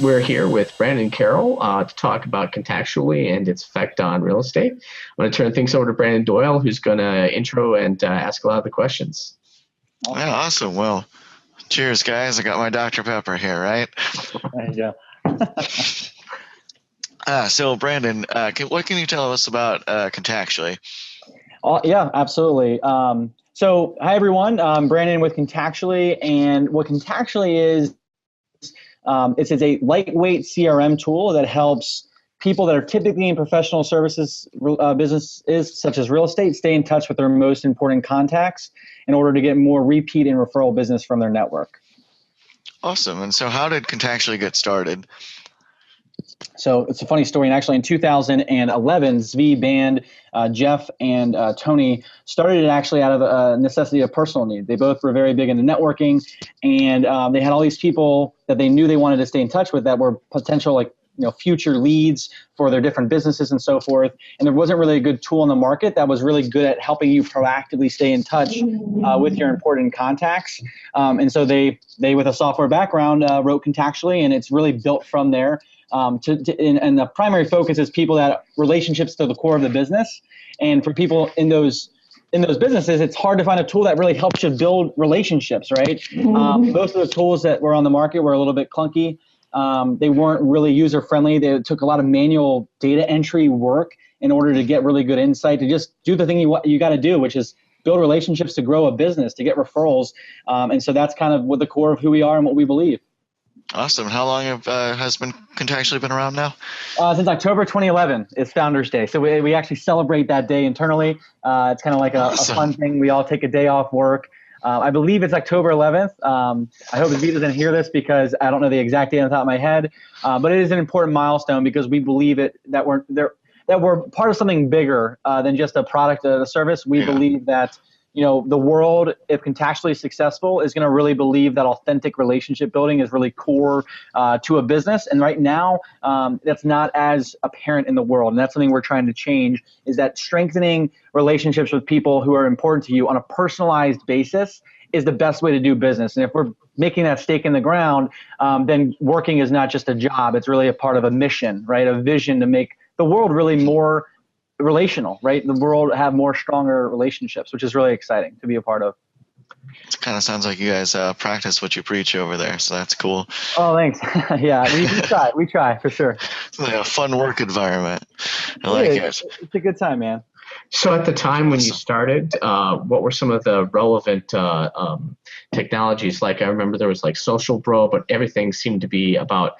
We're here with Brandon Carroll to talk about Contactually and its effect on real estate. I'm going to turn things over to Brandon Doyle, who's going to intro and ask a lot of the questions. Yeah, awesome. Well, cheers, guys. I got my Dr. Pepper here, right? There you go. So, Brandon, what can you tell us about Contactually? Yeah, absolutely. So, hi, everyone. I'm Brandon with Contactually, and what Contactually is, it's a lightweight CRM tool that helps people that are typically in professional services businesses, such as real estate, stay in touch with their most important contacts in order to get more repeat and referral business from their network. Awesome. And so how did Contactually get started? So it's a funny story. And actually in 2011, Zvi, Band, Jeff, and Tony started it actually out of a necessity of personal need. They both were very big into networking, and they had all these people that they knew they wanted to stay in touch with that were potential future leads for their different businesses and so forth. And there wasn't really a good tool in the market that was really good at helping you proactively stay in touch with your important contacts. And so they with a software background, wrote Contactually, and it's really built from there. And the primary focus is people that relationships to the core of the business. And for people in those businesses, it's hard to find a tool that really helps you build relationships, right? Most of the tools that were on the market were a little bit clunky. They weren't really user friendly. They took a lot of manual data entry work in order to get really good insight, to just do the thing you got to do, which is build relationships to grow a business, to get referrals. And so that's kind of what the core of who we are and what we believe. Awesome. How long has Contactually been around now? Since October 2011 is Founders Day. So we actually celebrate that day internally. It's kind of like a fun thing. We all take a day off work. I believe it's October 11th. I hope Zvi doesn't hear this because I don't know the exact date on the top of my head. But it is an important milestone because we believe that we're part of something bigger than just a product or a service. We believe that the world, if Contactually successful, is going to really believe that authentic relationship building is really core to a business. And right now, that's not as apparent in the world. And that's something we're trying to change, is that strengthening relationships with people who are important to you on a personalized basis is the best way to do business. And if we're making that stake in the ground, then working is not just a job. It's really a part of a mission, right? A vision to make the world really more relational, right? The world have more stronger relationships, which is really exciting to be a part of. It kind of sounds like you guys practice what you preach over there, so that's cool. Oh, thanks. Yeah, we try for sure. It's like a fun work environment. I like it. It's a good time, man. So at the time when you started, what were some of the relevant technologies? Like I remember there was like Social Bro, but everything seemed to be about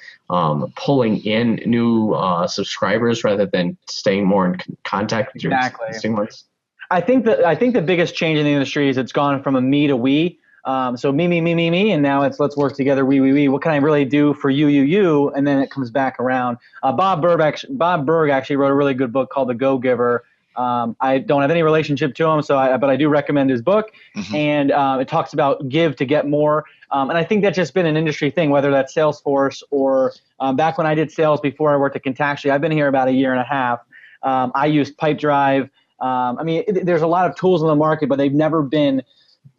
pulling in new subscribers rather than staying more in contact with your existing ones. I think the biggest change in the industry is it's gone from a me to we. So me, and now it's let's work together, we. What can I really do for you? And then it comes back around. Bob Burg actually wrote a really good book called The Go-Giver. I don't have any relationship to him, but I do recommend his book. Mm-hmm. And it talks about give to get more. And I think that's just been an industry thing, whether that's Salesforce or back when I did sales before I worked at Contactually. I've been here about a year and a half. I used Pipedrive. There's a lot of tools in the market, but they've never been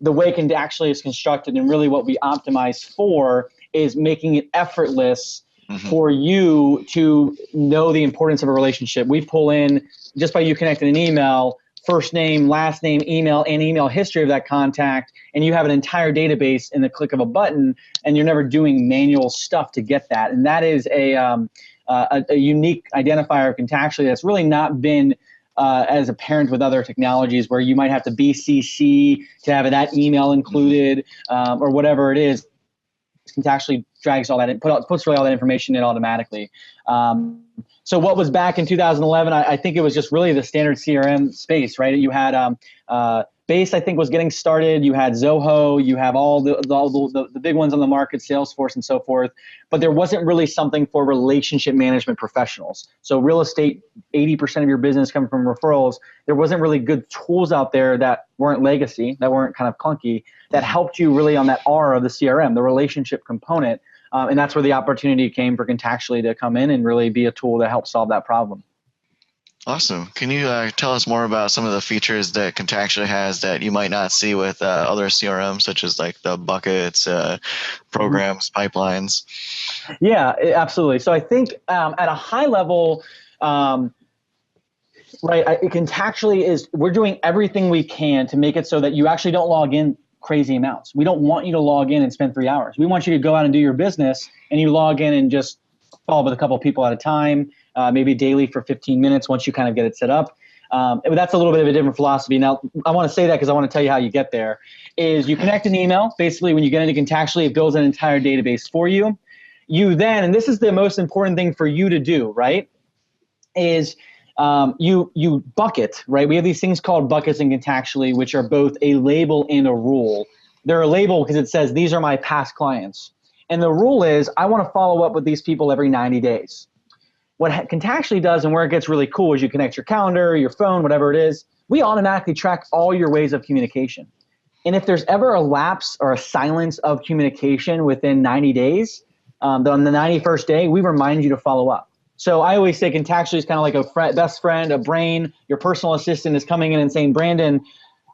the way Contactually is constructed. And really what we optimize for is making it effortless for you to know the importance of a relationship. We pull in, just by you connecting an email, first name, last name, email, and email history of that contact, and you have an entire database in the click of a button, and you're never doing manual stuff to get that. And that is a unique identifier of Contactually that's really not been as apparent with other technologies, where you might have to BCC to have that email included, or whatever it is. Contactually drags all that in, puts really all that information in automatically. So what was back in 2011, I think it was just really the standard CRM space, right? You had Base, I think, was getting started. You had Zoho. You have all the big ones on the market, Salesforce and so forth. But there wasn't really something for relationship management professionals. So real estate, 80% of your business coming from referrals. There wasn't really good tools out there that weren't legacy, that weren't kind of clunky, that helped you really on that R of the CRM, the relationship component. And that's where the opportunity came for Contactually to come in and really be a tool to help solve that problem. Awesome. Can you tell us more about some of the features that Contactually has that you might not see with other CRMs, such as like the buckets, programs, pipelines? Yeah, absolutely. So I think at a high level, um, right, Contactually is we're doing everything we can to make it so that you actually don't log in crazy amounts. We don't want you to log in and spend 3 hours. We want you to go out and do your business, and you log in and just follow up with a couple of people at a time, maybe daily for 15 minutes once you kind of get it set up. But that's a little bit of a different philosophy. Now, I want to say that because I want to tell you how you get there. Is you connect an email. Basically, when you get into Contactually, it builds an entire database for you. You then, and this is the most important thing for you to do, right, is you bucket, right? We have these things called buckets in Contactually, which are both a label and a rule. They're a label because it says these are my past clients. And the rule is I want to follow up with these people every 90 days. What Contactually does and where it gets really cool is you connect your calendar, your phone, whatever it is, we automatically track all your ways of communication. And if there's ever a lapse or a silence of communication within 90 days, on the 91st day, we remind you to follow up. So I always say Contactually is kind of like a best friend, a brain. Your personal assistant is coming in and saying, Brandon,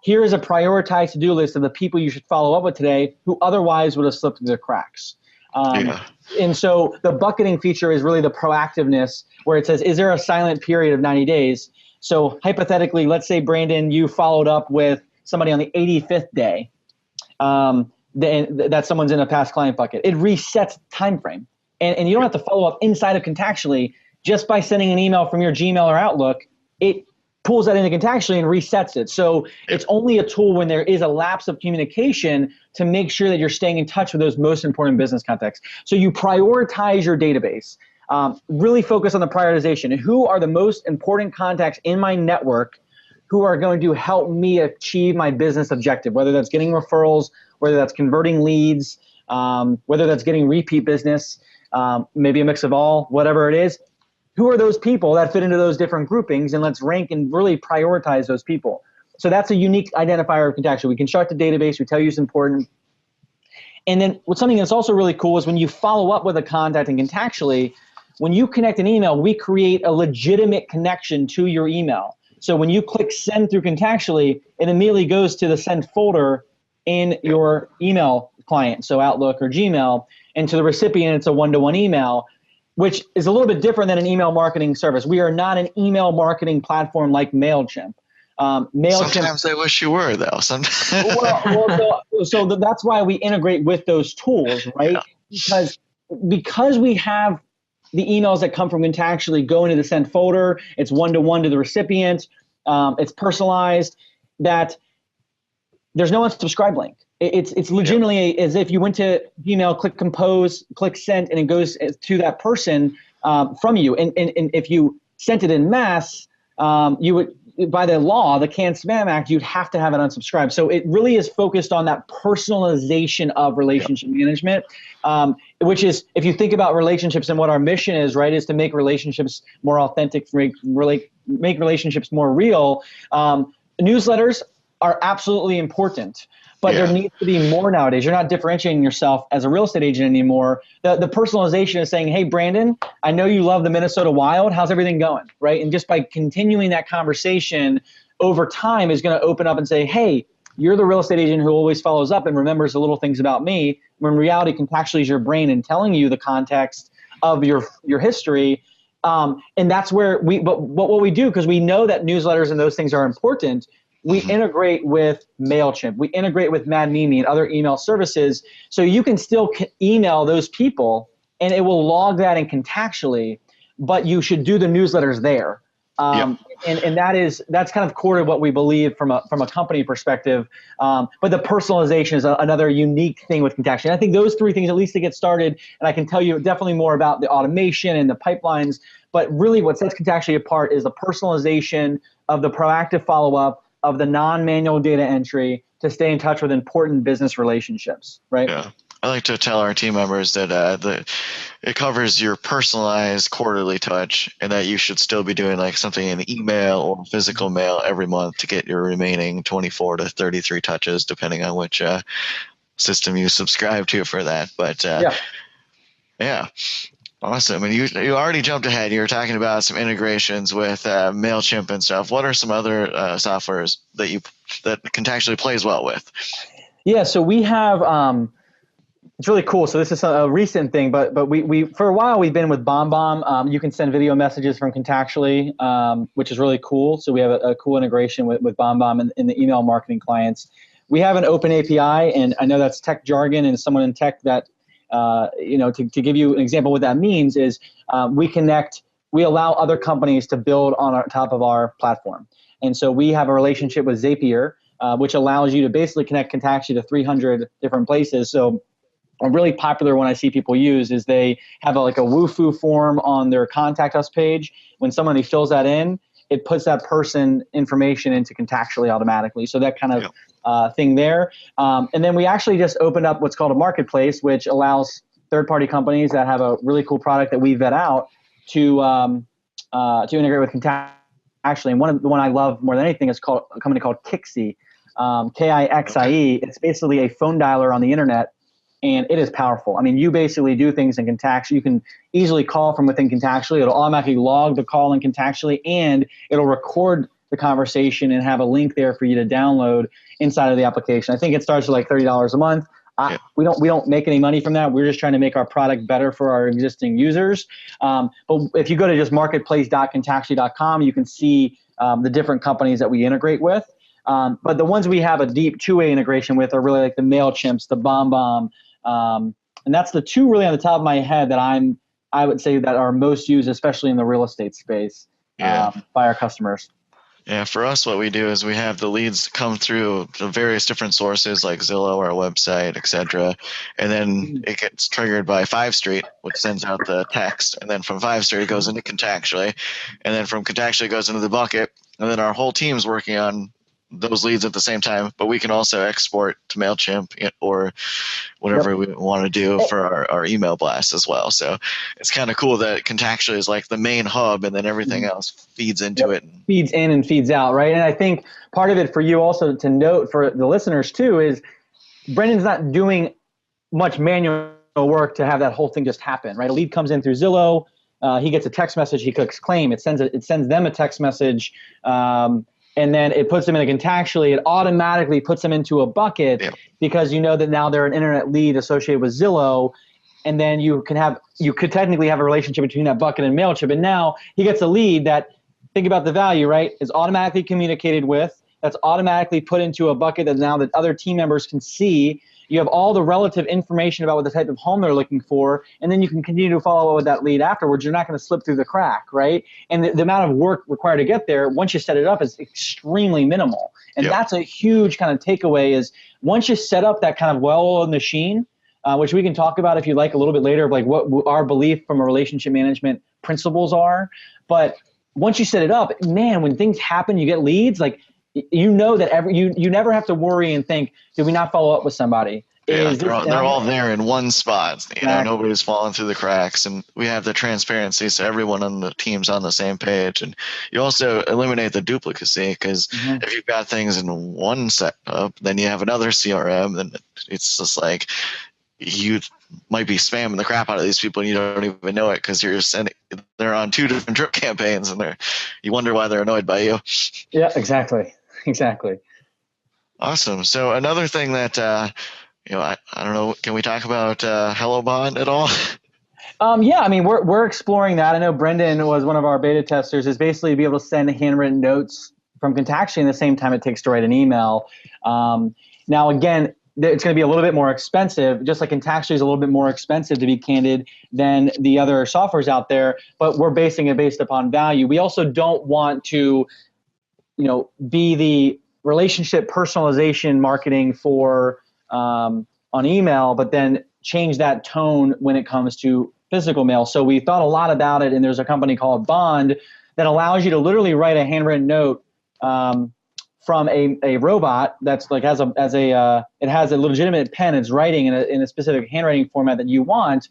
here is a prioritized to-do list of the people you should follow up with today who otherwise would have slipped through the cracks. Yeah. And so the bucketing feature is really the proactiveness where it says, is there a silent period of 90 days? So hypothetically, let's say, Brandon, you followed up with somebody on the 85th day. That someone's in a past client bucket. It resets time frame. And you don't have to follow up inside of Contactually just by sending an email from your Gmail or Outlook. It pulls that into Contactually and resets it. So it's only a tool when there is a lapse of communication to make sure that you're staying in touch with those most important business contacts. So you prioritize your database. Really focus on the prioritization. Who are the most important contacts in my network who are going to help me achieve my business objective, whether that's getting referrals, whether that's converting leads, whether that's getting repeat business, maybe a mix of all, whatever it is. Who are those people that fit into those different groupings, and let's rank and really prioritize those people. So that's a unique identifier of Contactually. We construct a database, we tell you it's important. And then what's something that's also really cool is when you follow up with a contact in Contactually, when you connect an email, we create a legitimate connection to your email. So when you click send through Contactually, it immediately goes to the send folder in your email client, so Outlook or Gmail, and to the recipient, it's a one-to-one email, which is a little bit different than an email marketing service. We are not an email marketing platform like MailChimp. Sometimes I wish you were, though. Sometimes. So that's why we integrate with those tools, right? Yeah. Because we have the emails that come from Contactually go into the send folder. It's one-to-one to the recipient. It's personalized. That there's no unsubscribe link. It's legitimately as if you went to email, click compose, click send, and it goes to that person from you. And if you sent it in mass, you would, by the law, the Can Spam Act, you'd have to have it unsubscribed. So it really is focused on that personalization of relationship management, which is, if you think about relationships and what our mission is, right, is to make relationships more authentic, make relationships more real. Newsletters are absolutely important. But there needs to be more nowadays. You're not differentiating yourself as a real estate agent anymore. The personalization is saying, hey, Brandon, I know you love the Minnesota Wild. How's everything going, right? And just by continuing that conversation over time is going to open up and say, hey, you're the real estate agent who always follows up and remembers the little things about me. When in reality, Contactually is your brain and telling you the context of your history. And that's where what we do, because we know that newsletters and those things are important, we integrate with MailChimp. We integrate with Mad Mimi and other email services. So you can still email those people and it will log that in Contactually, but you should do the newsletters there. And that's kind of core to what we believe from a company perspective. But the personalization is another unique thing with Contactually. And I think those three things, at least to get started, and I can tell you definitely more about the automation and the pipelines, but really what sets Contactually apart is the personalization of the proactive follow-up, of the non-manual data entry to stay in touch with important business relationships, right? Yeah. I like to tell our team members that it covers your personalized quarterly touch, and that you should still be doing like something in email or physical mail every month to get your remaining 24 to 33 touches, depending on which system you subscribe to for that. But yeah. Awesome. And you already jumped ahead. You were talking about some integrations with MailChimp and stuff. What are some other softwares that Contactually plays well with? Yeah, so we have it's really cool. So this is a recent thing, but we for a while we've been with BombBomb. You can send video messages from Contactually, which is really cool. So we have a cool integration with BombBomb in the email marketing clients. We have an open API, and I know that's tech jargon, and someone in tech that to give you an example, what that means is we allow other companies to build on top of our platform. And so we have a relationship with Zapier, which allows you to basically connect Contactually to 300 different places. So a really popular one I see people use is they have like a Wufoo form on their contact us page. When somebody fills that in, it puts that person information into Contactually automatically. So that kind of thing there. And then we actually just opened up what's called a marketplace, which allows third-party companies that have a really cool product that we vet out to integrate with Contactually. And the one I love more than anything is called a company called Kixie, Kixie. It's basically a phone dialer on the internet. And it is powerful. I mean, you basically do things in Contactually. You can easily call from within Contactually. It'll automatically log the call in Contactually, and it'll record the conversation and have a link there for you to download inside of the application. I think it starts at like $30 a month. We don't make any money from that. We're just trying to make our product better for our existing users. But if you go to just marketplace.contactually.com, you can see the different companies that we integrate with. But the ones we have a deep two-way integration with are really like the MailChimps, the BombBomb. And that's the two really on the top of my head that I would say that are most used, especially in the real estate space, by our customers. Yeah, for us, what we do is we have the leads come through the various different sources like Zillow, our website, etc. And then it gets triggered by 5 Street, which sends out the text. And then from 5 Street, it goes into Contactually. And then from Contactually, it goes into the bucket. And then our whole team's working on those leads at the same time, but we can also export to MailChimp or whatever we want to do for our email blast as well. So it's kind of cool that Contactually is like the main hub, and then everything else feeds into it. Feeds in and feeds out, right? And I think part of it for you also to note for the listeners too is Brendan's not doing much manual work to have that whole thing just happen, right? A lead comes in through Zillow, he gets a text message, he clicks claim, it sends them a text message, and then it puts them in a Contactually. It automatically puts them into a bucket because you know that now they're an internet lead associated with Zillow, and then you could technically have a relationship between that bucket and MailChimp. And now he gets a lead that, think about the value, right, is automatically communicated with, that's automatically put into a bucket that now that other team members can see. You have all the relative information about what the type of home they're looking for, and then you can continue to follow up with that lead afterwards. You're not going to slip through the crack, right? And the amount of work required to get there, once you set it up, is extremely minimal. And that's a huge kind of takeaway is once you set up that kind of well-oiled machine, which we can talk about if you like a little bit later, of like what our belief from a relationship management principles are. But once you set it up, man, when things happen, you get leads, like you know that you never have to worry and think, did we not follow up with somebody? Yeah, they're all there in one spot. You know, nobody's falling through the cracks, and we have the transparency, so everyone on the team's on the same page. And you also eliminate the duplicacy because if you've got things in one setup, then you have another CRM, then it's just like you might be spamming the crap out of these people and you don't even know it because they're on 2 different drip campaigns and you wonder why they're annoyed by you. Yeah, exactly. Awesome. So another thing that I don't know, can we talk about HelloBond at all? Yeah, I mean, we're exploring that. I know Brendan was one of our beta testers, is basically to be able to send handwritten notes from Contactually in the same time it takes to write an email. Now, again, it's going to be a little bit more expensive, just like Contactually is a little bit more expensive, to be candid, than the other softwares out there, but we're basing it based upon value. We also don't want to, be the relationship personalization marketing for on email, but then change that tone when it comes to physical mail. So we thought a lot about it, and there's a company called Bond that allows you to literally write a handwritten note from a robot that's like it has a legitimate pen. It's writing in a specific handwriting format that you want.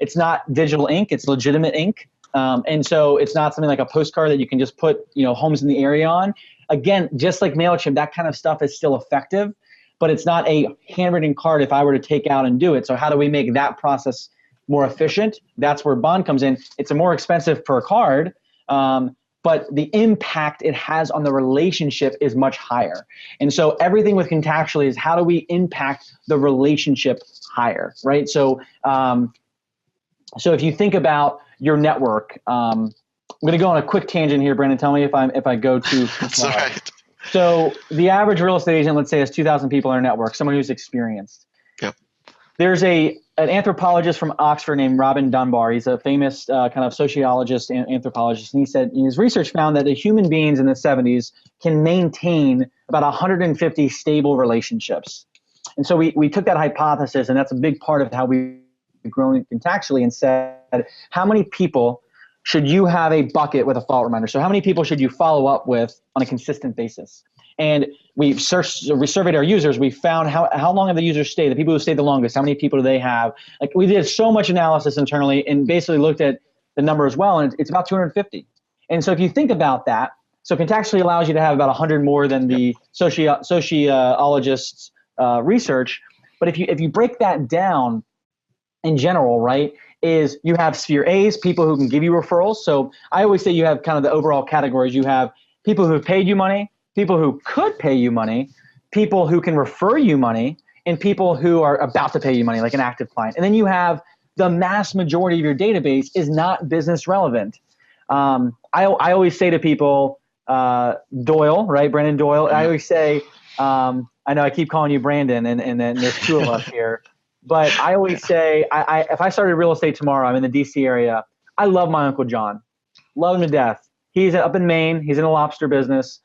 It's not digital ink; it's legitimate ink, and so it's not something like a postcard that you can just put homes in the area on. Again, just like MailChimp, that kind of stuff is still effective, but it's not a handwritten card if I were to take out and do it. So how do we make that process more efficient. That's where Bond comes in. It's a more expensive per card, but the impact it has on the relationship is much higher. And so everything with Contactually is how do we impact the relationship higher, right? So so if you think about your network, I'm going to go on a quick tangent here, Brandon. Tell me if I go too far. That's all right. So the average real estate agent, let's say, has 2,000 people in their network, someone who's experienced. Yep. There's an anthropologist from Oxford named Robin Dunbar. He's a famous kind of sociologist and anthropologist. And he said his research found that the human beings in the 70s can maintain about 150 stable relationships. And so we took that hypothesis, and that's a big part of how we've grown Contactually, and said, how many people should you have a bucket with a follow-up reminder? So how many people should you follow up with on a consistent basis? And we surveyed our users. We found how long have the users stayed, the people who stayed the longest, how many people do they have? Like, we did so much analysis internally and basically looked at the number as well, and it's about 250. And so if you think about that, so Contactually allows you to have about 100 more than the sociologists' research. But if you break that down in general, right, is you have sphere A's, people who can give you referrals. So I always say you have kind of the overall categories. You have people who have paid you money, people who could pay you money, people who can refer you money, and people who are about to pay you money, like an active client. And then you have the mass majority of your database is not business relevant. I always say to people, Doyle, right, Brandon Doyle. I always say, I know I keep calling you Brandon, and then there's two of us here. But I always say, if I started real estate tomorrow, I'm in the DC area. I love my Uncle John. Love him to death. He's up in Maine. He's in a lobster business.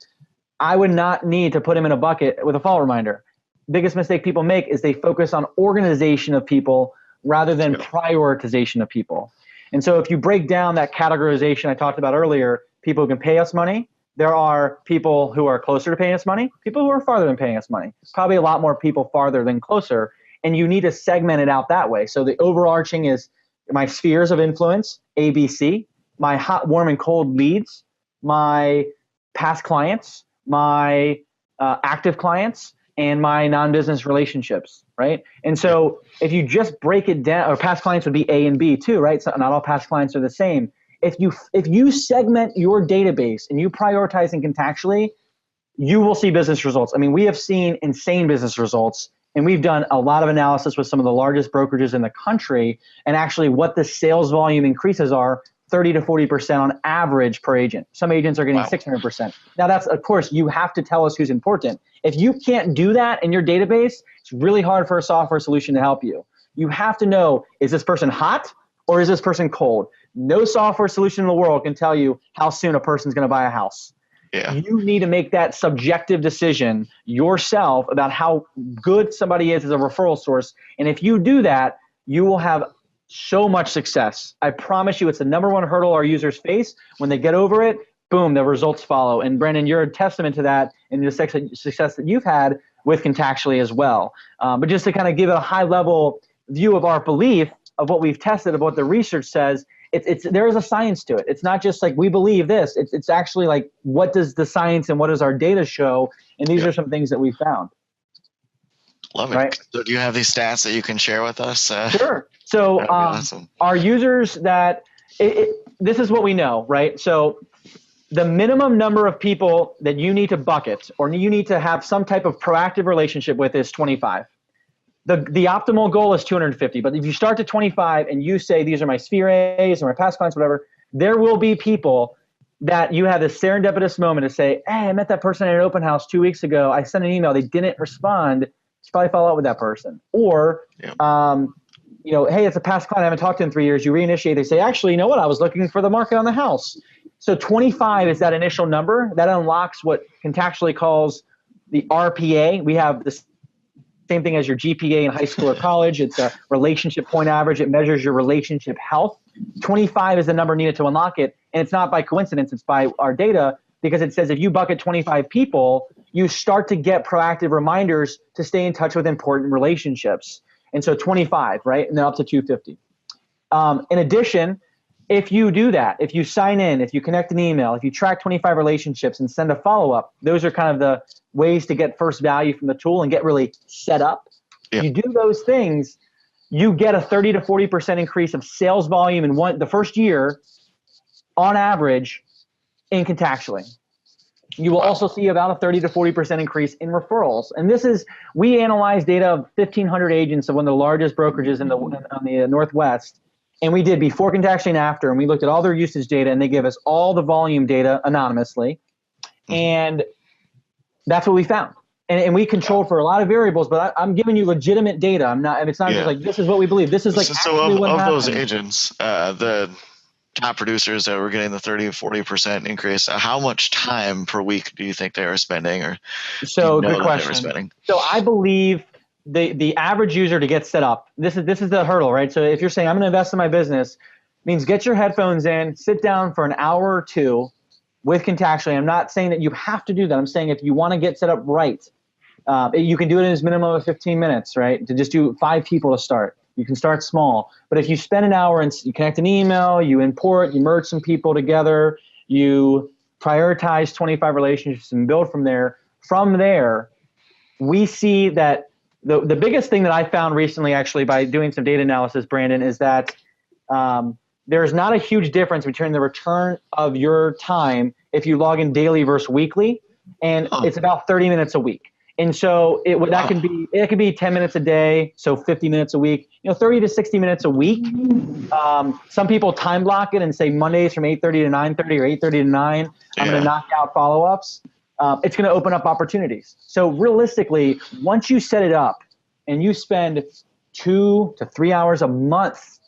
I would not need to put him in a bucket with a follow reminder. Biggest mistake people make is they focus on organization of people rather than prioritization of people. And so if you break down that categorization I talked about earlier, people who can pay us money, there are people who are closer to paying us money, people who are farther than paying us money. Probably a lot more people farther than closer. And you need to segment it out that way. So the overarching is my spheres of influence, ABC, my hot, warm, and cold leads, my past clients, my active clients, and my non-business relationships, right? And so if you just break it down, or past clients would be A and B too, right? So not all past clients are the same. If you segment your database and you prioritize and Contactually, you will see business results. I mean, we have seen insane business results. And we've done a lot of analysis with some of the largest brokerages in the country, and actually what the sales volume increases are 30 to 40% on average per agent. Some agents are getting 600%. Now that's, of course, you have to tell us who's important. If you can't do that in your database, it's really hard for a software solution to help you. You have to know, is this person hot or is this person cold? No software solution in the world can tell you how soon a person's going to buy a house. Yeah. You need to make that subjective decision yourself about how good somebody is as a referral source. And if you do that, you will have so much success. I promise you, it's the number one hurdle our users face. When they get over it, boom, the results follow. And Brandon, you're a testament to that and the success that you've had with Contactually as well. But just to kind of give it a high level view of our belief of what we've tested, of what the research says, there is a science to it. It's not just like we believe this. It's actually like, what does the science and what does our data show? And these are some things that we found. Love it. Right? So do you have these stats that you can share with us? Sure. So awesome. Our users that this is what we know, right? So the minimum number of people that you need to bucket or you need to have some type of proactive relationship with is 25. The optimal goal is 250, but if you start to 25 and you say, these are my sphere A's or my past clients, whatever, there will be people that you have this serendipitous moment to say, hey, I met that person at an open house 2 weeks ago. I sent an email. They didn't respond. You should probably follow up with that person. Or, hey, it's a past client I haven't talked to in 3 years. You reinitiate. They say, actually, you know what? I was looking for the market on the house. So 25 is that initial number. That unlocks what Contactually calls the RPA. We have this same thing as your GPA in high school or college. It's a relationship point average. It measures your relationship health. 25 is the number needed to unlock it. And it's not by coincidence. It's by our data, because it says if you bucket 25 people, you start to get proactive reminders to stay in touch with important relationships. And so 25, right? And then up to 250. In addition, if you do that, if you sign in, if you connect an email, if you track 25 relationships and send a follow-up, those are kind of the ways to get first value from the tool and get really set up. Yeah. You do those things, you get a 30 to 40% increase of sales volume in the first year on average in Contactually. You will also see about a 30 to 40% increase in referrals. And we analyze data of 1,500 agents of one of the largest brokerages on the Northwest. And we did before Contactually and after, and we looked at all their usage data, and they give us all the volume data anonymously. And that's what we found. And we control for a lot of variables, but I'm giving you legitimate data. It's not just like, this is what we believe. This is like, so what of happened. Those agents, the top producers that were getting the 30 or 40% increase, how much time per week do you think they were spending, or good question. So I believe the average user to get set up, this is the hurdle, right? So if you're saying I'm going to invest in my business, means get your headphones in, sit down for an hour or two with Contactually. I'm not saying that you have to do that. I'm saying if you want to get set up right, you can do it in as minimum of 15 minutes, right? To just do 5 people to start. You can start small. But if you spend an hour and you connect an email, you import, you merge some people together, you prioritize 25 relationships and build from there. From there, we see that the biggest thing that I found recently, actually, by doing some data analysis, Brandon, is that there's not a huge difference between the return of your time if you log in daily versus weekly, and it's about 30 minutes a week. And so it could be 10 minutes a day, so 50 minutes a week, 30 to 60 minutes a week. Some people time block it and say Mondays from 8:30 to 9:30 or 8:30 to 9, I'm going to knock out follow-ups. It's going to open up opportunities. So realistically, once you set it up and you spend 2 to 3 hours a month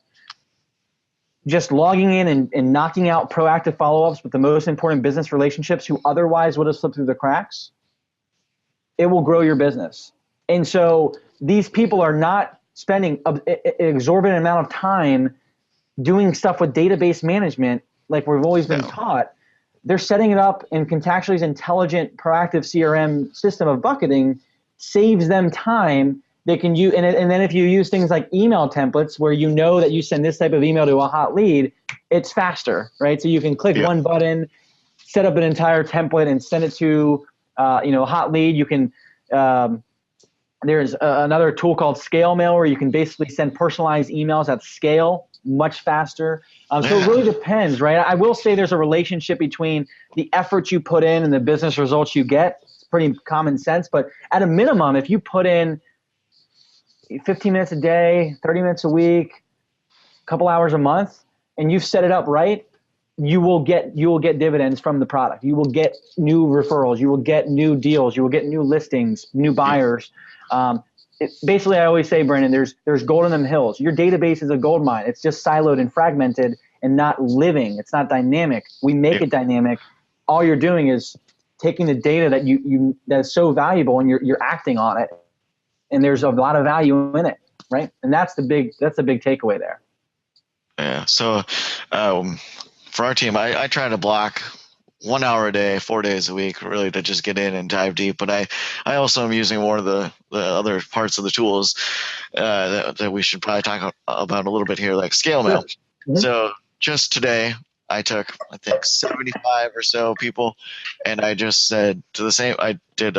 just logging in and knocking out proactive follow-ups with the most important business relationships who otherwise would have slipped through the cracks, it will grow your business. And so these people are not spending an exorbitant amount of time doing stuff with database management like we've always been taught. They're setting it up, and Contactually's intelligent, proactive CRM system of bucketing saves them time. They can use, and then if you use things like email templates where you know that you send this type of email to a hot lead, it's faster, right? So you can click one button, set up an entire template, and send it to a hot lead. You can there's another tool called Scalable where you can basically send personalized emails at scale much faster. So it really depends, right? I will say there's a relationship between the effort you put in and the business results you get. It's pretty common sense, but at a minimum, if you put in 15 minutes a day, 30 minutes a week, a couple hours a month, and you've set it up right, you will get dividends from the product. You will get new referrals. You will get new deals. You will get new listings, new buyers. Basically, I always say, Brandon, there's gold in them hills. Your database is a gold mine. It's just siloed and fragmented and not living. It's not dynamic. We make it dynamic. All you're doing is taking the data that that is so valuable, and you're acting on it. And there's a lot of value in it, right? And that's the big takeaway there. Yeah. So for our team, I try to block 1 hour a day, 4 days a week, really, to just get in and dive deep. But I also am using more of the other parts of the tools that we should probably talk about a little bit here, like Scalable. Mm-hmm. So just today, I took, I think, 75 or so people, and I just said to the same, I did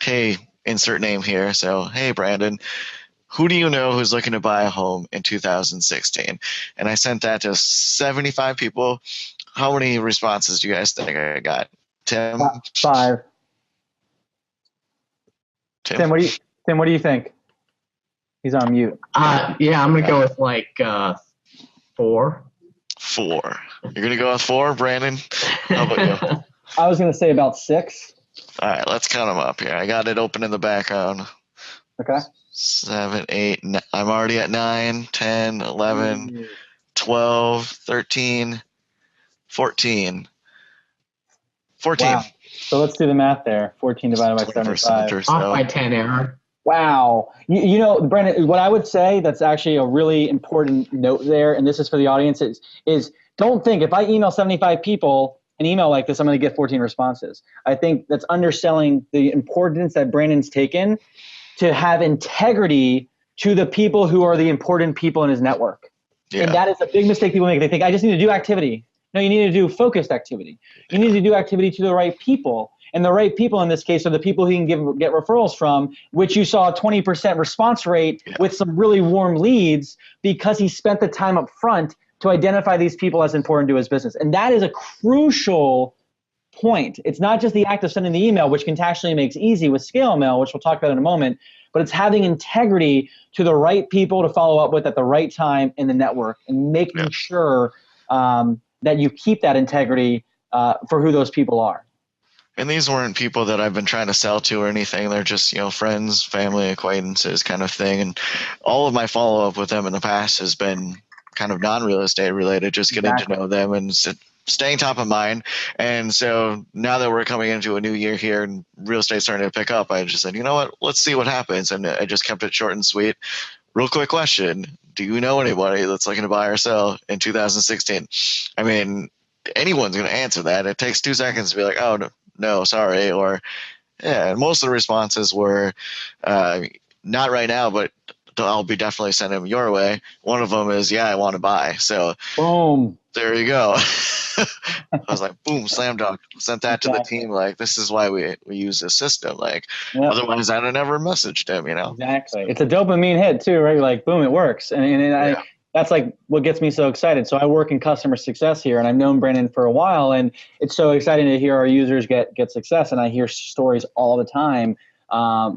hey, insert name here. So, hey, Brandon, who do you know who's looking to buy a home in 2016? And I sent that to 75 people. How many responses do you guys think I got? Tim? 5. Tim, what do you think? He's on mute. Yeah, I'm gonna go with like 4. 4. You're gonna go with 4, Brandon? How about you? I was gonna say about 6. All right, let's count them up here. I got it open in the background. Okay. 7, 8, 9. I'm already at 9, 10, 11, 12, 13, 14. 14. Wow. So let's do the math there. 14 divided by 75. Off by 10, Aaron. Wow. You know, Brandon, what I would say that's actually a really important note there, and this is for the audience, is don't think if I email 75 people an email like this, I'm going to get 14 responses. I think that's underselling the importance that Brandon's taken to have integrity to the people who are the important people in his network. Yeah. And that is a big mistake people make. They think, I just need to do activity. No, you need to do focused activity. You need to do activity to the right people. And the right people in this case are the people who you can get referrals from, which you saw a 20% response rate with some really warm leads because he spent the time up front to identify these people as important to his business. And that is a crucial point. It's not just the act of sending the email, which Contactually makes easy with Scale Mail, which we'll talk about in a moment, but it's having integrity to the right people to follow up with at the right time in the network and making sure that you keep that integrity for who those people are. And these weren't people that I've been trying to sell to or anything. They're just, friends, family, acquaintances kind of thing. And all of my follow-up with them in the past has been kind of non-real estate related, just getting to know them and staying top of mind. And so now that we're coming into a new year here and real estate's starting to pick up, I just said, you know what, let's see what happens. And I just kept it short and sweet. Real quick question. Do you know anybody that's looking to buy or sell in 2016? I mean, anyone's going to answer that. It takes 2 seconds to be like, oh, no, sorry. Or, yeah, and most of the responses were not right now, but I'll be definitely sending them your way. One of them is, yeah, I want to buy. So boom, there you go. I was like, boom, slam dunk. Sent that to the team. Like, this is why we use this system. Like, otherwise I'd have never messaged him, Exactly. It's a dopamine hit too, right? You're like, boom, it works. And that's like what gets me so excited. So I work in customer success here, and I've known Brandon for a while, and it's so exciting to hear our users get success. And I hear stories all the time,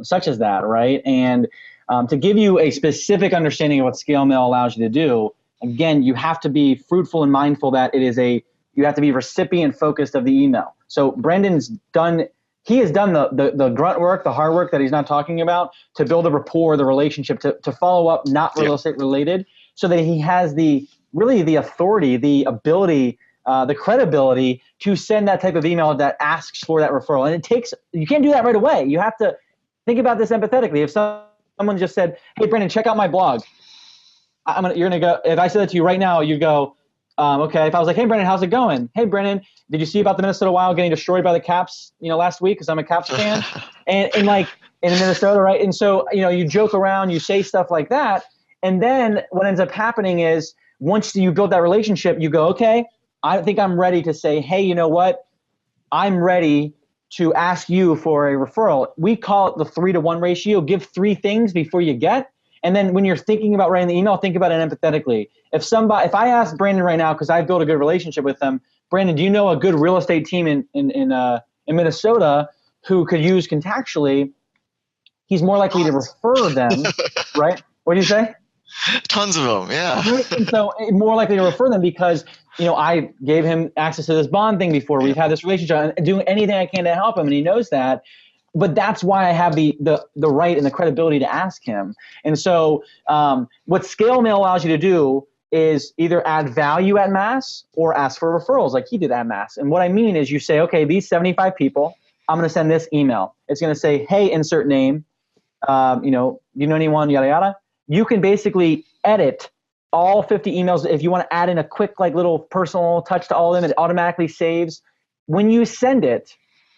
such as that, right? And to give you a specific understanding of what Scale Mail allows you to do, again, you have to be fruitful and mindful that you have to be recipient focused of the email. So Brandon's done the grunt work, the hard work that he's not talking about to build a rapport, the relationship, to follow up, not real estate related, so that he has the authority, the ability, the credibility to send that type of email that asks for that referral. And you can't do that right away. You have to think about this empathetically. If someone just said, hey, Brandon, check out my blog. You're going to go, if I said that to you right now, you'd go, okay. If I was like, hey, Brandon, how's it going? Hey, Brandon, did you see about the Minnesota Wild getting destroyed by the Caps, last week? Because I'm a Caps fan. and like in Minnesota, right? And so, you joke around, you say stuff like that. And then what ends up happening is once you build that relationship, you go, okay, I think I'm ready to say, hey, you know what? I'm ready to ask you for a referral. We call it the 3-to-1 ratio. Give 3 things before you get. And then when you're thinking about writing the email, think about it empathetically. If I ask Brandon right now, because I've built a good relationship with them, Brandon, do you know a good real estate team in Minnesota who could use Contactually? He's more likely to refer them, right? What do you say? Tons of them, yeah. And so more likely to refer them because, I gave him access to this bond thing before. We've had this relationship. I'm doing anything I can to help him, and he knows that. But that's why I have the right and the credibility to ask him. And so what Scale Mail allows you to do is either add value at mass or ask for referrals like he did at mass. And what I mean is you say, okay, these 75 people, I'm going to send this email. It's going to say, hey, insert name, you know anyone, yada, yada. You can basically edit all 50 emails. If you want to add in a quick little personal touch to all of them, it automatically saves. When you send it,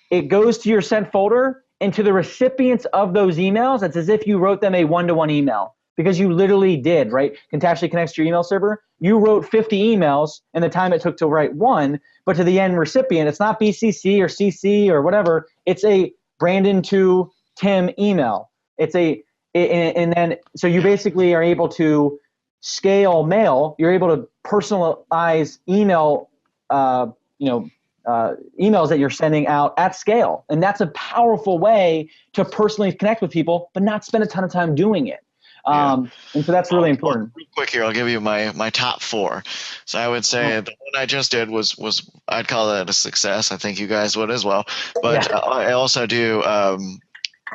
it goes to your sent folder, and to the recipients of those emails, it's as if you wrote them a one-to-one email because you literally did, right? Contactually connects to your email server. You wrote 50 emails in the time it took to write one, but to the end recipient, it's not BCC or CC or whatever. It's a Brandon to Tim email. And then so you basically are able to scale mail. You're able to personalize email, emails that you're sending out at scale. And that's a powerful way to personally connect with people, but not spend a ton of time doing it. And so that's really important. Real quick here, I'll give you my top 4. So I would say the one I just did was I'd call that a success. I think you guys would as well. But I also do,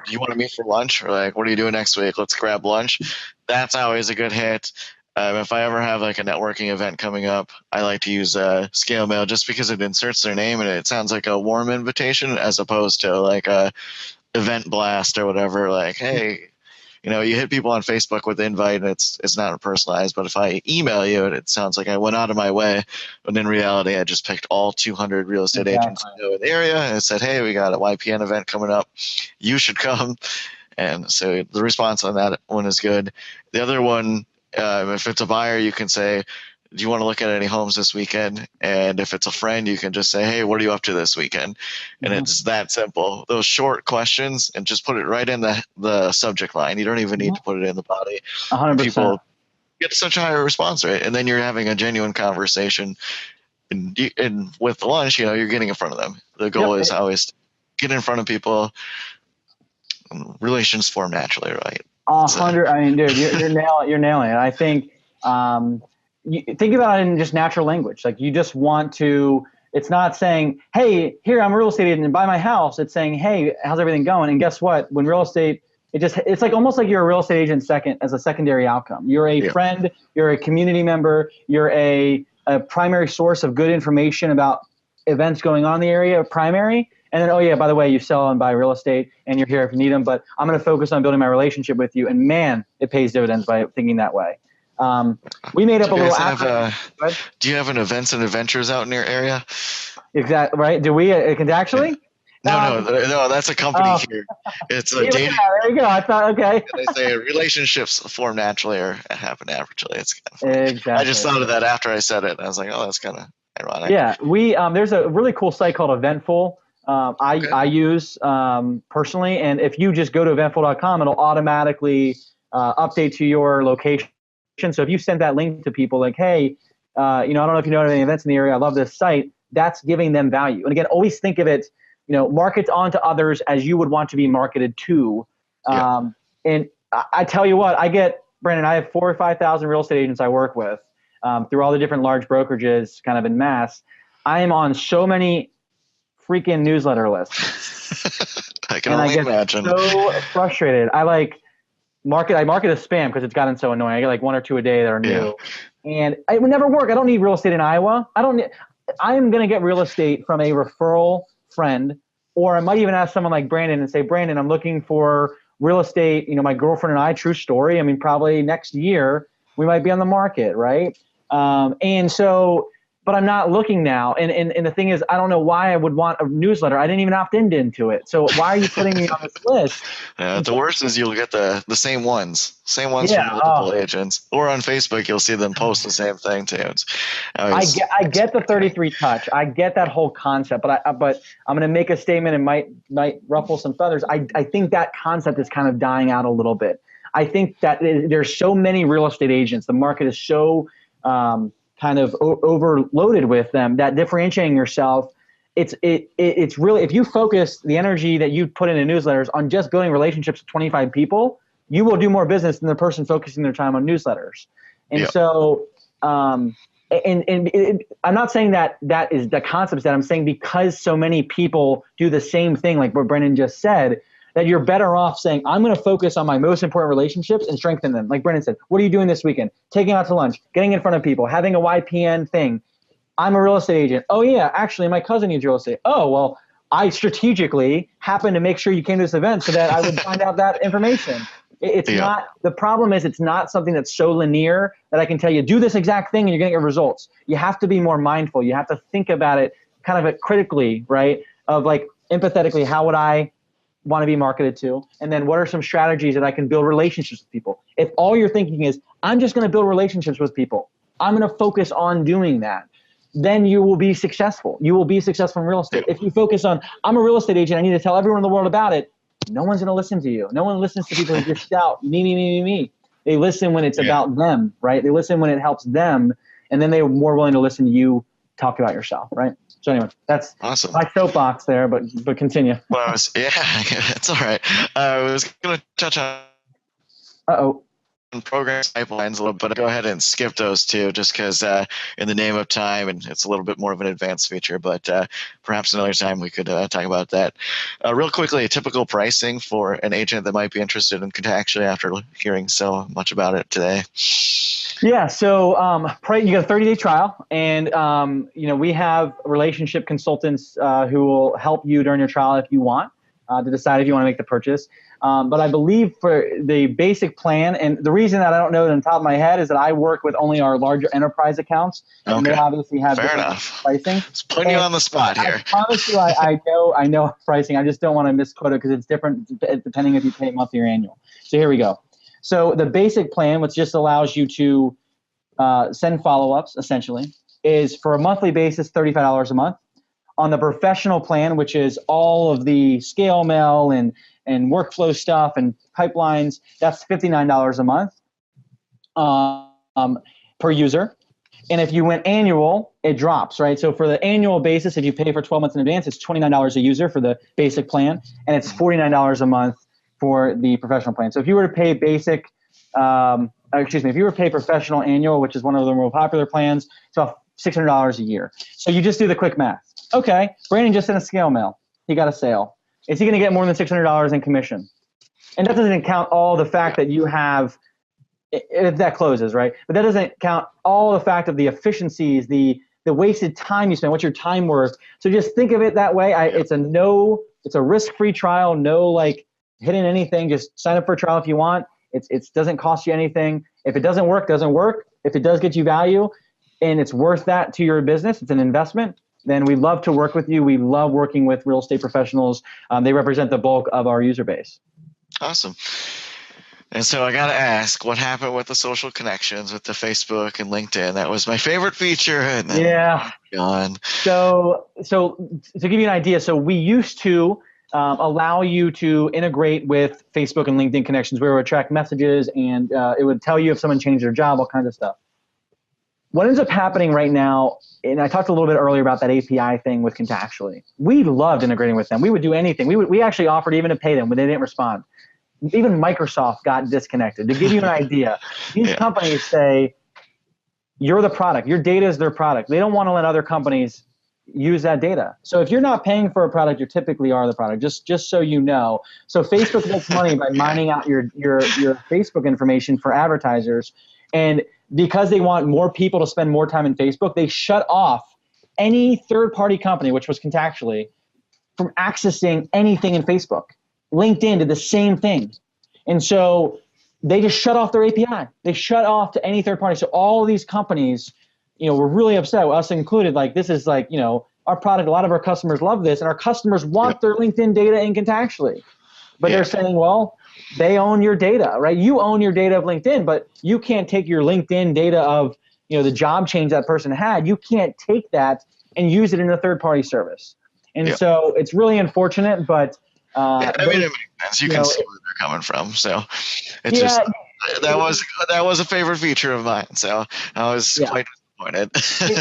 you want to meet for lunch? Or what are you doing next week? Let's grab lunch. That's always a good hit. If I ever have a networking event coming up, I like to use Scale Mail just because it inserts their name and it sounds like a warm invitation as opposed to a event blast or whatever. Hey, you hit people on Facebook with the invite and it's not personalized. But if I email you, it sounds like I went out of my way. But in reality, I just picked all 200 real estate agents in the area and said, hey, we got a YPN event coming up. You should come. And so the response on that one is good. The other one, if it's a buyer, you can say, do you want to look at any homes this weekend? And if it's a friend, you can just say, hey, what are you up to this weekend? And it's that simple. Those short questions, and just put it right in the subject line. You don't even need to put it in the body. 100%. People get such a higher response rate, and then you're having a genuine conversation. And with the lunch, you're getting in front of them. The goal is always to get in front of people. Relations form naturally, right? 100. I mean, dude, you're nailing it. I think you think about it in just natural language. Like, you just want to. It's not saying, "Hey, here, I'm a real estate agent and buy my house." It's saying, "Hey, how's everything going?" And guess what? When real estate, it's like almost like you're a real estate agent as a secondary outcome. You're a friend. You're a community member. You're a primary source of good information about events going on in the area, primary. And then, oh yeah, by the way, you sell and buy real estate and you're here if you need them, but I'm going to focus on building my relationship with you. And man, it pays dividends by thinking that way. We made up a little do you have an events and adventures out in your area? Exactly. Right. Do we Contactually? No, that's a company here. It's a dating. There you go. I thought, okay. They say relationships form naturally or happen naturally. It's kind of funny. Exactly. I just thought of that after I said it. I was like, oh, that's kind of ironic. Yeah. We there's a really cool site called Eventful. I use personally, and if you just go to eventful.com, it'll automatically update to your location. So if you send that link to people like, hey, I don't know if you know any events in the area, I love this site, that's giving them value. And again, always think of it, market onto others as you would want to be marketed to. And I tell you what, Brandon, I have 4,000 or 5,000 real estate agents I work with through all the different large brokerages kind of en masse. I am on so many freaking newsletter lists. I can only imagine. So frustrated. I market as spam because it's gotten so annoying. I get like 1 or 2 a day that are new, and it would never work. I don't need real estate in Iowa. I am going to get real estate from a referral friend, or I might even ask someone like Brandon and say, Brandon, I'm looking for real estate. My girlfriend and I, true story. I mean, probably next year we might be on the market, right? And so. But I'm not looking now. And the thing is, I don't know why I would want a newsletter. I didn't even opt into it. So why are you putting me on this list? The worst is you'll get the same ones from multiple agents. Or on Facebook, you'll see them post the same thing too. I get the 33 touch. I get that whole concept. But I'm going to make a statement and might ruffle some feathers. I think that concept is kind of dying out a little bit. I think that there's so many real estate agents. The market is so kind of overloaded with them that differentiating yourself, it's really, if you focus the energy that you put into newsletters on just building relationships with 25 people, you will do more business than the person focusing their time on newsletters. And so, I'm not saying that is the concept that I'm saying, because so many people do the same thing, like what Brendan just said, that you're better off saying, I'm going to focus on my most important relationships and strengthen them. Like Brendan said, what are you doing this weekend? Taking out to lunch, getting in front of people, having a YPN thing. I'm a real estate agent. Oh yeah, actually my cousin needs real estate. Oh, well, I strategically happened to make sure you came to this event so that I would find out that information. It's not, the problem is it's not something that's so linear that I can tell you, do this exact thing and you're going to get results. You have to be more mindful. You have to think about it kind of critically, right? Of like empathetically, how would I want to be marketed to? And then what are some strategies that I can build relationships with people? If all you're thinking is, I'm just going to build relationships with people, I'm going to focus on doing that, then you will be successful. You will be successful in real estate. If you focus on, I'm a real estate agent, I need to tell everyone in the world about it, no one's going to listen to you. No one listens to people who just shout, me. They listen when it's about them, right? They listen when it helps them, and then they're more willing to listen to you talk about yourself, right? So anyway, that's awesome. My soapbox there, but continue. Well, it's all right. I was going to touch on program pipelines a little, but I'll go ahead and skip those two just because in the name of time, and it's a little bit more of an advanced feature, but perhaps another time we could talk about that. Real quickly, a typical pricing for an agent that might be interested in Contactually after hearing so much about it today. Yeah, so you got a 30-day trial, and we have relationship consultants who will help you during your trial if you want to decide if you want to make the purchase. But I believe for the basic plan, and the reason that I don't know it on top of my head is that I work with only our larger enterprise accounts, and they obviously have different pricing. Just putting you on the spot here. I promise you, I know pricing. I just don't want to misquote it because it's different depending if you pay monthly or annual. So here we go. So the basic plan, which just allows you to send follow-ups, essentially, is for a monthly basis, $35 a month. On the professional plan, which is all of the scale mail and workflow stuff and pipelines, that's $59 a month per user. And if you went annual, it drops, right? So for the annual basis, if you pay for 12 months in advance, it's $29 a user for the basic plan, and it's $49 a month for the professional plan. So if you were to pay basic, if you were to pay professional annual, which is one of the more popular plans, it's about $600 a year. So you just do the quick math. Okay, Brandon just sent a scale mail. He got a sale. Is he going to get more than $600 in commission? And that doesn't count all the fact that you have, if that closes, right? But that doesn't count all the fact of the efficiencies, the wasted time you spend, what's your time worth. So just think of it that way. It's a risk-free trial, no like hitting anything. Just sign up for a trial if you want. It doesn't cost you anything. If it doesn't work, doesn't work. If it does get you value and it's worth that to your business, it's an investment, then we'd love to work with you. We love working with real estate professionals. They represent the bulk of our user base. Awesome. And so I got to ask, what happened with the social connections with the Facebook and LinkedIn? That was my favorite feature. And then gone. So to give you an idea, so we used to allow you to integrate with Facebook and LinkedIn connections where it would track messages and it would tell you if someone changed their job, all kinds of stuff. What ends up happening right now, and I talked a little bit earlier about that API thing with Contactually. We loved integrating with them. We would do anything. We actually offered even to pay them when they didn't respond. Even Microsoft got disconnected. To give you an idea, these companies say, you're the product. Your data is their product. They don't want to let other companies use that data. So if you're not paying for a product, you typically are the product, just so you know. So Facebook makes money by mining out your Facebook information for advertisers. And because they want more people to spend more time in Facebook, they shut off any third-party company, which was Contactually, from accessing anything in Facebook. LinkedIn did the same thing. And so they just shut off their API. They shut off to any third party. So all of these companies, were really upset, us included. Like, this is like, our product, a lot of our customers love this, and our customers want their LinkedIn data in Contactually. But they're saying, well, they own your data, right? You own your data of LinkedIn, but you can't take your LinkedIn data of, the job change that person had. You can't take that and use it in a third-party service. And so it's really unfortunate, but it makes sense. You can see where they're coming from. So it's just that was a favorite feature of mine. So I was quite disappointed.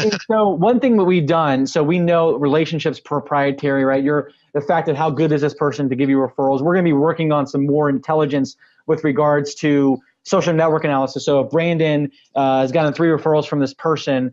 And so one thing that we've done, so we know relationships proprietary, right? The fact that how good is this person to give you referrals. We're going to be working on some more intelligence with regards to social network analysis. So if Brandon has gotten 3 referrals from this person,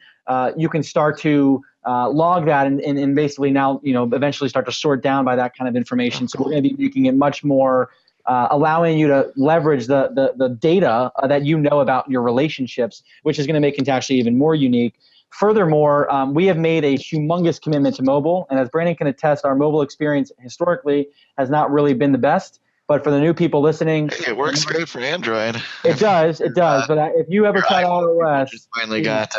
you can start to log that and basically now, eventually start to sort down by that kind of information. So we're going to be making it much more, allowing you to leverage the data that about your relationships, which is going to make Contactually even more unique. Furthermore, we have made a humongous commitment to mobile. And as Brandon can attest, our mobile experience historically has not really been the best. But for the new people listening, it works great for Android. It does. But if you ever try iOS, just finally got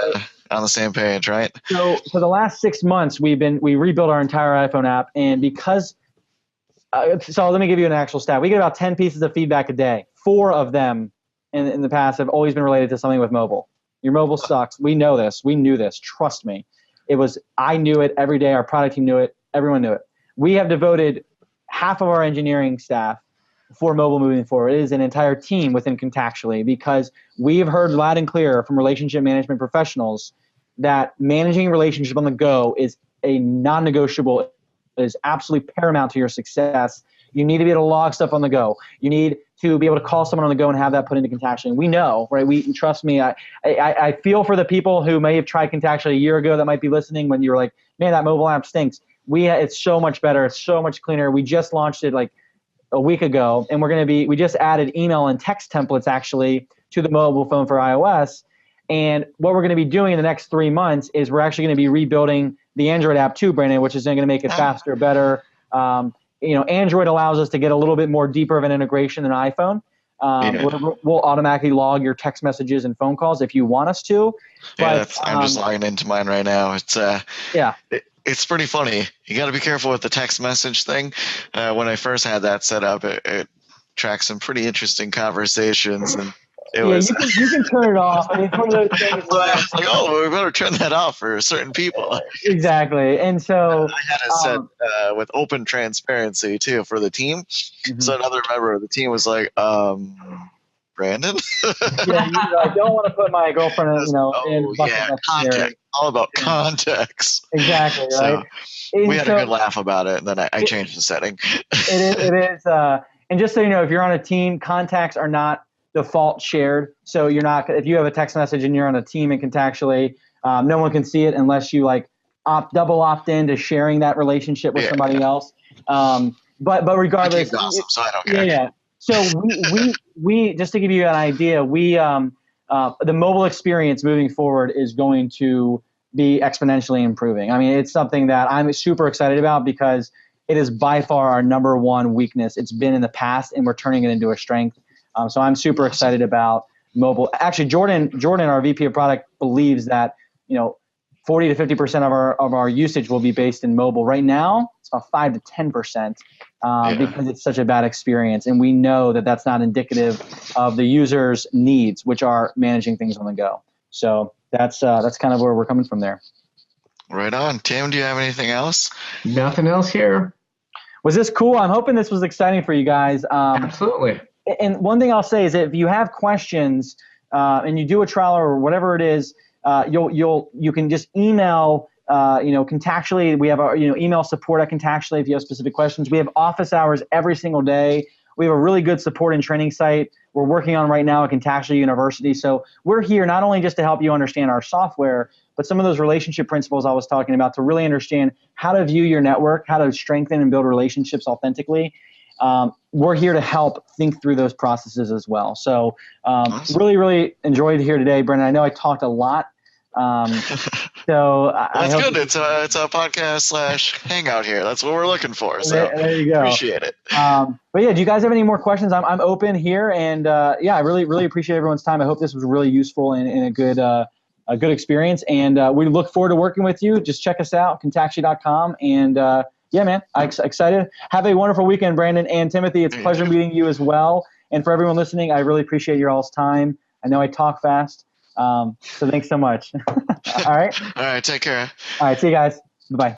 on the same page, right? So for the last 6 months, we rebuilt our entire iPhone app, and because so let me give you an actual stat. We get about 10 pieces of feedback a day. 4 of them in the past have always been related to something with mobile. Your mobile sucks. We know this. We knew this. Trust me. I knew it every day. Our product team knew it. Everyone knew it. We have devoted half of our engineering staff for mobile moving forward. It is an entire team within Contactually because we have heard loud and clear from relationship management professionals that managing relationship on the go is a non-negotiable. It is absolutely paramount to your success. You need to be able to log stuff on the go. You need to be able to call someone on the go and have that put into Contactually. And we know, right? Trust me. I feel for the people who may have tried Contactually a year ago that might be listening when you were like, man, that mobile app stinks. It's so much better. It's so much cleaner. We just launched it like a week ago, and we just added email and text templates actually to the mobile phone for iOS. And what we're going to be doing in the next 3 months is we're actually going to be rebuilding the Android app too, Brandon, which is going to make it faster, better. Android allows us to get a little bit more deeper of an integration than iPhone. We'll automatically log your text messages and phone calls if you want us to. But, I'm just logging into mine right now. It's it's pretty funny. You got to be careful with the text message thing. When I first had that set up, it tracks some pretty interesting conversations, and It Yeah, was. you can turn it off. I mean, it's one of those things So I where was like, oh, we better turn that off for certain people. exactly. And so I had it set with open transparency too for the team. mhm. So another member of the team was like, Brandon? Yeah, I don't want to put my girlfriend, in Oh, bucket yeah, necessary. context. All about Yeah. context. Exactly, So right? And we had a so good laugh about it, and then I changed the setting. it is, and just so you know, if you're on a team, contacts are not default shared. So you're not, if you have a text message and you're on a team and Contactually, no one can see it unless you like double opt in to sharing that relationship with somebody else. But regardless, I keep gossip, so I don't care. yeah. So we just to give you an idea, the mobile experience moving forward is going to be exponentially improving. I mean, it's something that I'm super excited about because it is by far our number one weakness. It's been in the past, and we're turning it into a strength. So I'm super excited about mobile. Actually, Jordan, our VP of product, believes that 40 to 50% of our usage will be based in mobile. Right now, it's about 5 to 10% because it's such a bad experience, and we know that that's not indicative of the user's needs, which are managing things on the go. So that's kind of where we're coming from there. Right on. Tim, do you have anything else? Nothing else here. Was this cool? I'm hoping this was exciting for you guys. Absolutely. And one thing I'll say is if you have questions and you do a trial or whatever it is, you can just email Contactually. We have our email support at Contactually if you have specific questions. We have office hours every single day. We have a really good support and training site we're working on right now at Contactually University. So we're here not only just to help you understand our software, but some of those relationship principles I was talking about to really understand how to view your network, how to strengthen and build relationships authentically. We're here to help think through those processes as well. So Awesome. really, really enjoyed here today, Brendan. I know I talked a lot. So that's good. It's a podcast / hangout here. That's what we're looking for. So there you go. Appreciate it. But yeah, do you guys have any more questions? I'm open here, and I really, really appreciate everyone's time. I hope this was really useful and a good experience. And we look forward to working with you. Just check us out, contactually.com. And yeah, man, I'm excited. Have a wonderful weekend, Brandon and Timothy. It's a pleasure meeting you as well. And for everyone listening, I really appreciate your all's time. I know I talk fast. So thanks so much. All right. All right. Take care. All right. See you guys. Bye-bye.